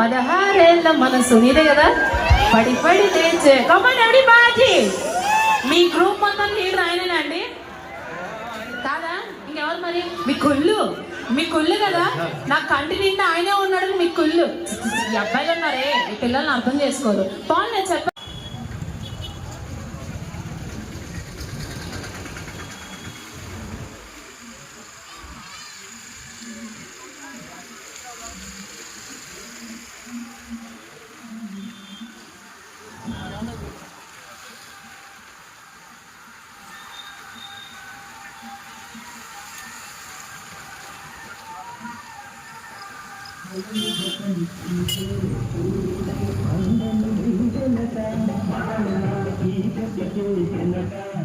16 ఏళ్ళ మనసు నీదే కదా. పడి పడి లేచే కమాండ్ ఎవ్రీబడీ. మీ గ్రూప్ మొత్తం లీడర్ ఆయనేనండి కాదా? ఇంకెవరు మరి? మీ కుళ్ళు కదా. నా కంటి నిండా ఆయనే ఉన్నాడు. మీ కుళ్ళు ఈ అబ్బాయిలు ఉన్నారే, ఈ పిల్లల్ని అర్థం చేసుకోరు. పాల్ నేను చెప్ప అందరూ